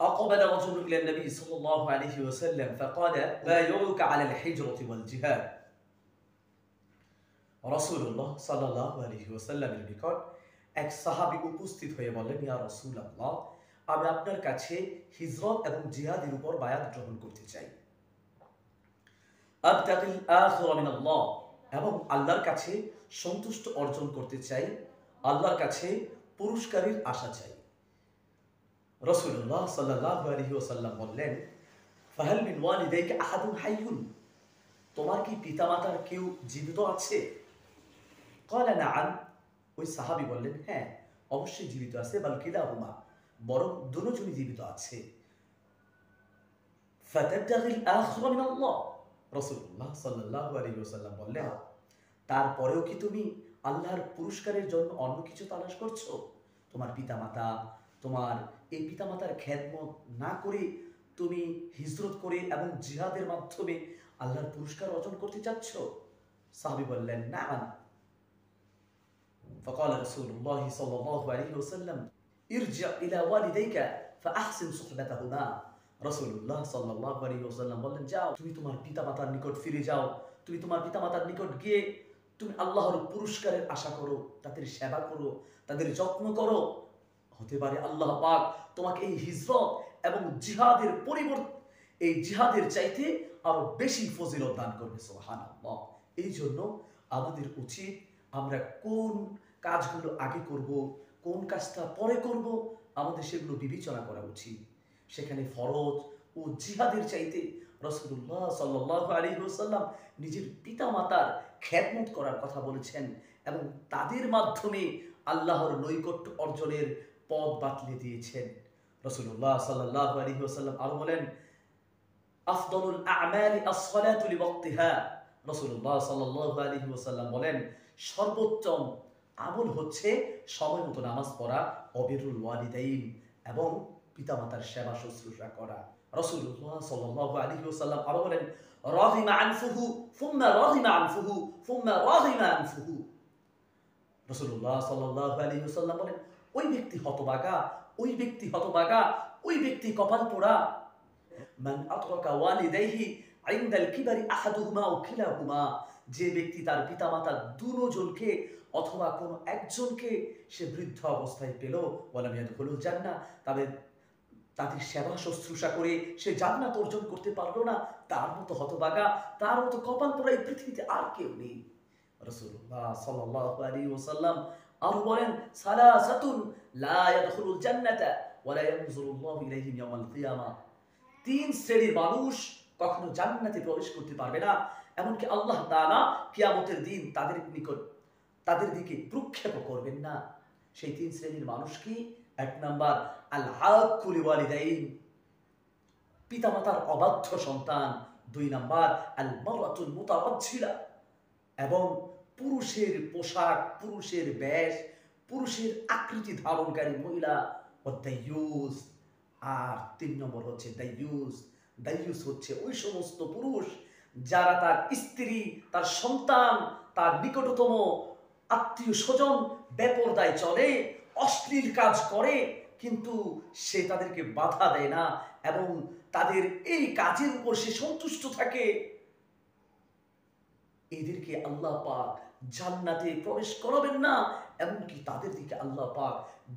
أقبل رجل إلى النبي صلى الله عليه وسلم فقال بايعك على الحجرة والجهاد রাসূলুল্লাহ সাল্লাল্লাহু আলাইহি ওয়াসাল্লামের নিকট এক সাহাবী উপস্থিত হয়ে বললেন, ইয়া রাসূলুল্লাহ, আমি আপনার কাছে হিজরত এবং জিহাদের উপর বায়াত গ্রহণ করতে চাই। আবতাগিল আখিরা মিনাল্লাহ, এবং আল্লাহর কাছে সন্তুষ্ট অর্জন করতে চাই, আল্লাহর কাছে পুরস্কারের আশা চাই। রাসূলুল্লাহ সাল্লাল্লাহু আলাইহি ওয়াসাল্লাম বললেন, ফাহাল মিন ওয়ালিদাইকা আহাদুন হাইয়ুন, তোমার কি পিতামাতার কেউ জীবিত আছে? ক্বালা নাআম, ওই সাহাবী বললেন, হ্যাঁ অবশ্যই জীবিত আছে, বাল কিলাহুমা, বরং দুজনই জীবিত আছে। ফাতাবতাগিল আখিরা মিনাল্লাহ, রাসূলুল্লাহ সাল্লাল্লাহু আলাইহি ওয়াসাল্লাম বললেন, তারপরেও কি তুমি আল্লাহর পুরস্কারের জন্য অন্য কিছু তালাশ করছো? তোমার পিতামাতা, তোমার এই পিতামাতার খেদমত না করে তুমি হিজরত করে এবং জিহাদের মাধ্যমে আল্লাহর পুরস্কার অর্জন করতে চাচ্ছ? সাহাবী বললেন, নাআম। فقال رسول الله صلى الله عليه وسلم ارجع إلى والديك فأحسن صحبتهما। রাসূলুল্লাহ সাল্লাল্লাহু আলাইহি ওয়াসাল্লাম বললেন, যাও তুমি তোমার পিতামাতার নিকট ফিরে যাও, তুমি তোমার পিতামাতার নিকট গিয়ে তুমি আল্লাহর পুরস্কারের আশা করো, তাদের সেবা করো, তাদের যত্ন করো। হতে পারে আল্লাহ পাক তোমাকে এই হিজরত এবং জিহাদের পরিবর্তে এই জিহাদের চাইতে আরো বেশি ফজিলত দান করবে। সুবহানাল্লাহ। এই জন্য আমাদের উচিত আমরা কোন কাজগুলো আগে করব, কোন কাজটা পরে করব, আমাদের সেগুলো বিবেচনা করা উচিত। সেখানে ফরজ ও জিহাদের চাইতে রাসূলুল্লাহ সাল্লাল্লাহু আলাইহি ওয়াসাল্লাম নিজের পিতামাতার খেদমত করার কথা বলেছেন এবং তাদের মাধ্যমে আল্লাহর নৈকট্য অর্জনের পথ বাতলে দিয়েছেন। রাসূলুল্লাহ সাল্লাল্লাহু আলাইহি ওয়াসাল্লাম আরো বলেন, আফদালুল আ'মালি আস-সালাতু লিওয়াক্তিহা। রাসূলুল্লাহ সাল্লাল্লাহু আলাইহি ওয়াসাল্লাম বলেন, সর্বোত্তম আমল হচ্ছে সময় মতো নামাজ পড়া, অবিরুল ওয়ালিদাইন, এবং পিতামাতার সেবা শুশ্রূষা করা। রাসূলুল্লাহ সাল্লাল্লাহু আলাইহি ওয়াসাল্লাম আরো বলেন, রাগিমা আনফুহু সুম্মা রাগিমা আনফুহু সুম্মা রাগিমা আনফুহু। রাসূলুল্লাহ সাল্লাল্লাহু আলাইহি ওয়াসাল্লাম বলেন, ওই ব্যক্তি হতভাগা, ওই ব্যক্তি হতভাগা, ওই ব্যক্তি কপাল পোড়া। মান আতরাকা ওয়ালিদাইহি ইনদাল কিবারি আহাদুহুমা আও কিলাহুমা, যে ব্যক্তি তার পিতামাতা দুজনকে অথবা কোনো একজনকে সে বৃদ্ধ অবস্থায় পেল, ওয়ালাম ইয়াদখুলুল জান্নাহ, তাদের সেবা শুশ্রূষা করে সে জান্নাত অর্জন করতে পারলো না, তার মতো হতভাগা, তার মতো কপাল পোড়া এই পৃথিবীতে আর কেউ নেই। রাসূলুল্লাহ সাল্লাল্লাহু আলাইহি ওয়াসাল্লাম আর বলেন, সালাসাতুন লা ইয়াদখুলুল জান্নাতা ওয়া লা ইয়ানজুরুল্লাহু ইলাইহিম ইয়াওমাল কিয়ামাহ, তিন শ্রেণীর মানুষ কখনো জান্নাতে প্রবেশ করতে পারবে না, এমনকি আল্লাহ তাআলা কিয়ামতের দিন তাদের দিকে ভ্রুক্ষেপ করবেন না। সেই তিন শ্রেণীর মানুষ কি? এক নাম্বার, আল হাক্কু লিওয়ালিদাইন, পিতামাতার অবাধ্য সন্তান। দুই নাম্বার, আল মারআতুল মুতাওয়াজ্জিলা, এবং পুরুষের পোশাক, পুরুষের বেশ, পুরুষের আকৃতি ধারণকারী মহিলা। ও দাইয়ুস, আর তিন নম্বর হচ্ছে দাইয়ুস। দাইয়ুস হচ্ছে ওই সমস্ত পুরুষ যারা তার স্ত্রী, তার সন্তান, তার নিকটতম আত্মীয় স্বজন বেপরদায় চলে, অশ্লীল কাজ করে, কিন্তু সে তাদেরকে বাধা দেয় না এবং তাদের এই কাজের উপর সে সন্তুষ্ট থাকে। এদেরকে আল্লাহ পাক জান্নাতে প্রবেশ করাবেন না, এমনকি তাদের দিকে আল্লাহ পাক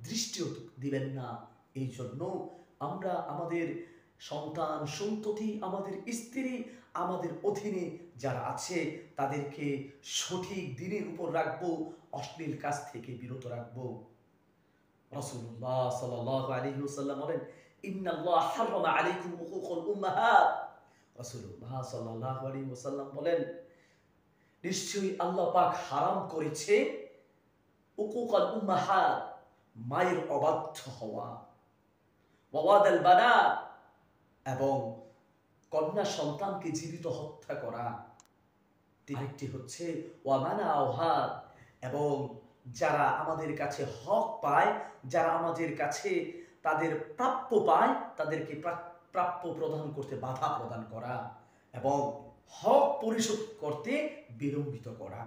দৃষ্টিও দিবেন না। এই জন্য আমরা আমাদের সন্তান, সন্ততি, আমাদের স্ত্রী, আমাদের অধীনে যারা আছে তাদেরকে সঠিক দিনের উপর রাখবো, অশ্লীল কাজ থেকে বিরত রাখবো। রাসূলুল্লাহ সাল্লাল্লাহু আলাইহি ওয়াসাল্লাম বলেন, ইন্নাল্লাহ হারামা আলাইকুম উকুকুল উম্মাহাত। রাসূলুল্লাহ সাল্লাল্লাহু আলাইহি ওয়াসাল্লাম বলেন, নিশ্চয়ই আল্লাহ পাক হারাম করেছে উকুকুল উম্মাহাত, মায়ের অবাধ্য হওয়া, ওয়াদাল বানাত, এবং কন্যা সন্তানকে জীবিত হত্যা করা। আরেকটি হচ্ছে ওয়ামানা আওহাদ, এবং যারা আমাদের কাছে হক পায়, যারা আমাদের কাছে তাদের প্রাপ্য পায়, তাদেরকে প্রাপ্য প্রদান করতে বাধা প্রদান করা এবং হক পরিশোধ করতে বিলম্বিত করা।